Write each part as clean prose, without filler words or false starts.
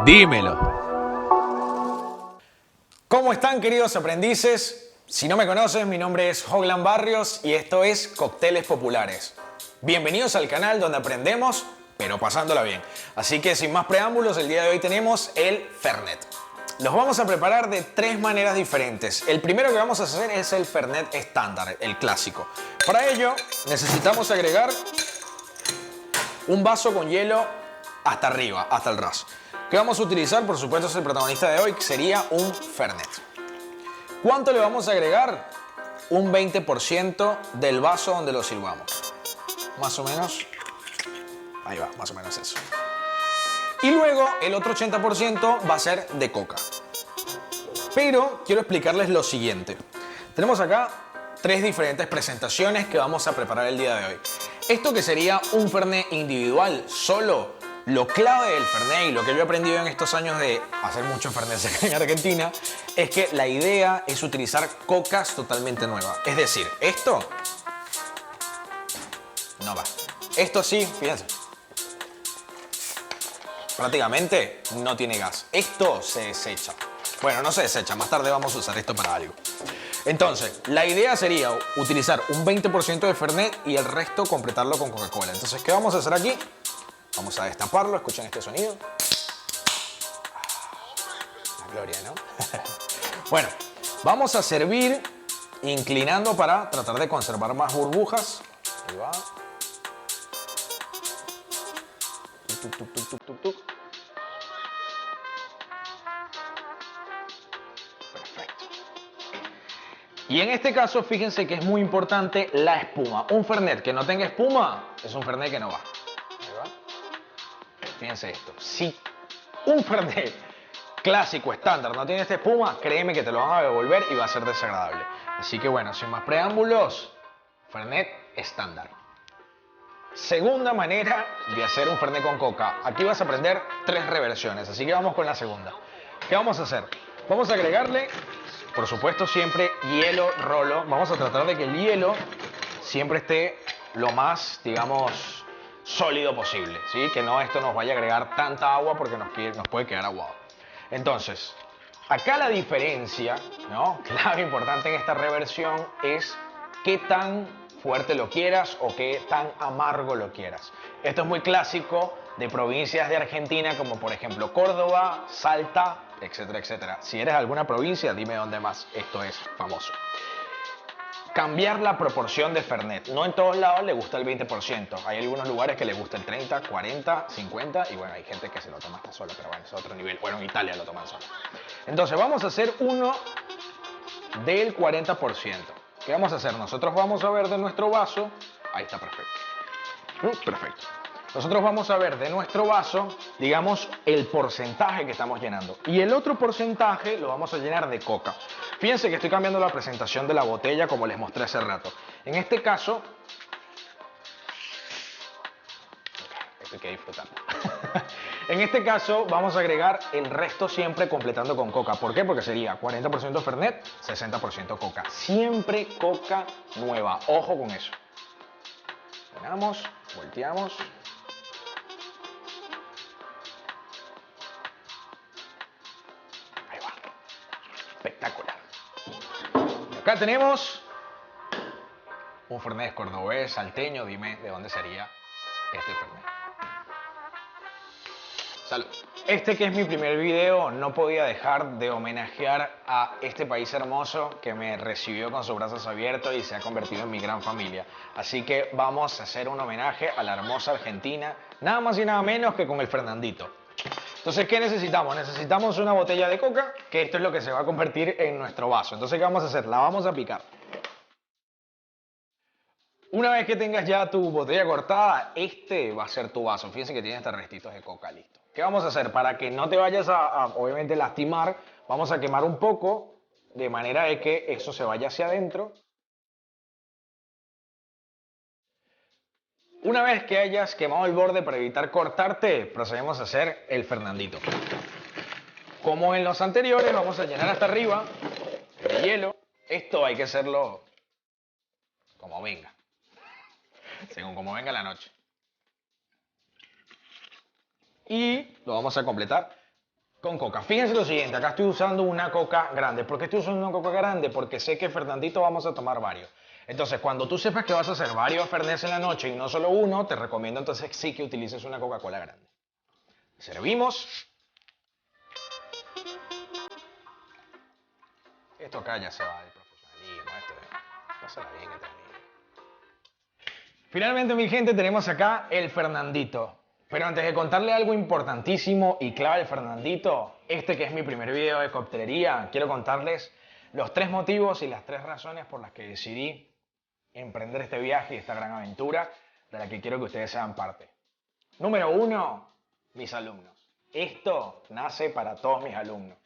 Dímelo. ¿Cómo están, queridos aprendices? Si no me conoces, mi nombre es Hoglan Barrios y esto es Cócteles Populares. Bienvenidos al canal donde aprendemos, pero pasándola bien. Así que sin más preámbulos, el día de hoy tenemos el Fernet. Los vamos a preparar de tres maneras diferentes. El primero que vamos a hacer es el Fernet estándar, el clásico. Para ello necesitamos agregar un vaso con hielo hasta arriba, hasta el ras. ¿Qué vamos a utilizar? Por supuesto es el protagonista de hoy, que sería un Fernet. ¿Cuánto le vamos a agregar? Un 20% del vaso donde lo sirvamos. Más o menos. Ahí va, más o menos eso. Y luego el otro 80% va a ser de coca. Pero quiero explicarles lo siguiente. Tenemos acá tres diferentes presentaciones que vamos a preparar el día de hoy. Esto que sería un Fernet individual, solo. Lo clave del Fernet y lo que yo he aprendido en estos años de hacer mucho Fernet en Argentina es que la idea es utilizar cocas totalmente nuevas. Es decir, esto no va. Esto sí, fíjense. Prácticamente no tiene gas. Esto se desecha. Bueno, no se desecha, más tarde vamos a usar esto para algo. Entonces, la idea sería utilizar un 20% de Fernet y el resto completarlo con Coca-Cola. Entonces, ¿qué vamos a hacer aquí? Vamos a destaparlo, escuchen este sonido. La gloria, ¿no? Bueno, vamos a servir inclinando para tratar de conservar más burbujas. Ahí va. Tuc, tuc, tuc, tuc, tuc, tuc. Perfecto. Y en este caso, fíjense que es muy importante la espuma. Un Fernet que no tenga espuma es un Fernet que no va. Ahí va. Fíjense esto. Si un Fernet clásico, estándar, no tiene esta espuma, créeme que te lo van a devolver y va a ser desagradable. Así que bueno, sin más preámbulos, Fernet estándar. Segunda manera de hacer un Fernet con coca. Aquí vas a aprender tres reversiones, así que vamos con la segunda. ¿Qué vamos a hacer? Vamos a agregarle, por supuesto, siempre hielo rolo. Vamos a tratar de que el hielo siempre esté lo más, digamos, sólido posible, ¿sí? Que no esto nos vaya a agregar tanta agua porque nos puede quedar aguado. Entonces, acá la diferencia, ¿no? Clave importante en esta reversión es qué tan fuerte lo quieras o qué tan amargo lo quieras. Esto es muy clásico de provincias de Argentina como por ejemplo Córdoba, Salta, etcétera, etcétera. Si eres de alguna provincia, dime dónde más esto es famoso. Cambiar la proporción de Fernet. No en todos lados le gusta el 20%. Hay algunos lugares que le gusta el 30, 40, 50 y bueno, hay gente que se lo toma hasta solo, pero bueno, es otro nivel. Bueno, en Italia lo toman solo. Entonces vamos a hacer uno del 40%. ¿Qué vamos a hacer? Nosotros vamos a ver de nuestro vaso. Ahí está, perfecto. Perfecto. Nosotros vamos a ver de nuestro vaso, digamos, el porcentaje que estamos llenando. Y el otro porcentaje lo vamos a llenar de coca. Fíjense que estoy cambiando la presentación de la botella como les mostré hace rato. En este caso, esto hay que disfrutarlo. En este caso vamos a agregar el resto siempre completando con coca. ¿Por qué? Porque sería 40% Fernet, 60% coca. Siempre coca nueva. Ojo con eso. Llenamos, volteamos. Ahí va. Espectacular. Y acá tenemos un Fernet cordobés, salteño. Dime de dónde sería este Fernet. Salud. Este que es mi primer video, no podía dejar de homenajear a este país hermoso que me recibió con sus brazos abiertos y se ha convertido en mi gran familia. Así que vamos a hacer un homenaje a la hermosa Argentina, nada más y nada menos que con el Fernandito. Entonces, ¿qué necesitamos? Necesitamos una botella de coca, que esto es lo que se va a convertir en nuestro vaso. Entonces, ¿qué vamos a hacer? La vamos a picar. Una vez que tengas ya tu botella cortada, este va a ser tu vaso. Fíjense que tiene hasta restitos de coca, listo. ¿Qué vamos a hacer? Para que no te vayas a obviamente, lastimar, vamos a quemar un poco, de manera de que eso se vaya hacia adentro. Una vez que hayas quemado el borde para evitar cortarte, procedemos a hacer el Fernandito. Como en los anteriores, vamos a llenar hasta arriba de hielo. Esto hay que hacerlo como venga. Según como venga la noche. Y lo vamos a completar con coca. Fíjense lo siguiente, acá estoy usando una coca grande. ¿Por qué estoy usando una coca grande? Porque sé que Fernandito vamos a tomar varios. Entonces, cuando tú sepas que vas a hacer varios Fernets en la noche y no solo uno, te recomiendo entonces sí que utilices una Coca-Cola grande. Servimos. Esto acá ya se va del profesionalismo. Esto es, pásala bien entre amigos. Finalmente, mi gente, tenemos acá el Fernandito. Pero antes de contarle algo importantísimo y clave del Fernandito, este que es mi primer video de coctelería, quiero contarles los 3 motivos y las 3 razones por las que decidí emprender este viaje y esta gran aventura de la que quiero que ustedes sean parte. Número 1, mis alumnos. Esto nace para todos mis alumnos.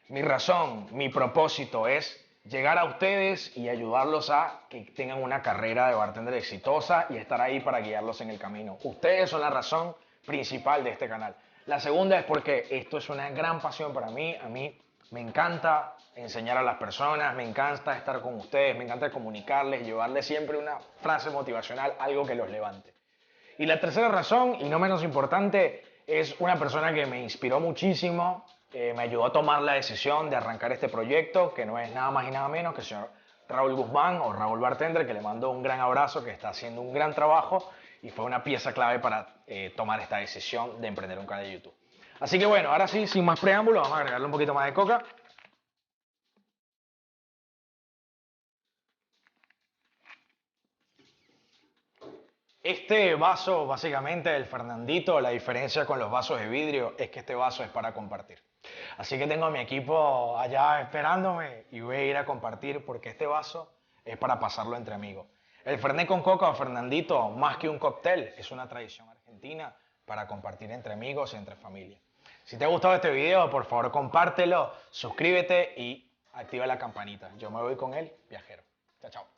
Mi razón, mi propósito es llegar a ustedes y ayudarlos a que tengan una carrera de bartender exitosa y estar ahí para guiarlos en el camino. Ustedes son la razón principal de este canal. La segunda es porque esto es una gran pasión para mí. A mí me encanta enseñar a las personas, me encanta estar con ustedes, me encanta comunicarles, llevarles siempre una frase motivacional, algo que los levante. Y la tercera razón, y no menos importante, es una persona que me inspiró muchísimo, me ayudó a tomar la decisión de arrancar este proyecto, que no es nada más y nada menos que el señor Raúl Guzmán o Raúl Bartender, que le mando un gran abrazo, que está haciendo un gran trabajo y fue una pieza clave para tomar esta decisión de emprender un canal de YouTube. Así que bueno, ahora sí, sin más preámbulos, vamos a agregarle un poquito más de coca. Este vaso, básicamente, el Fernandito, la diferencia con los vasos de vidrio es que este vaso es para compartir. Así que tengo a mi equipo allá esperándome y voy a ir a compartir porque este vaso es para pasarlo entre amigos. El Fernet con coca o Fernandito, más que un cóctel, es una tradición argentina para compartir entre amigos y entre familia. Si te ha gustado este video, por favor compártelo, suscríbete y activa la campanita. Yo me voy con el viajero. Chao, chao.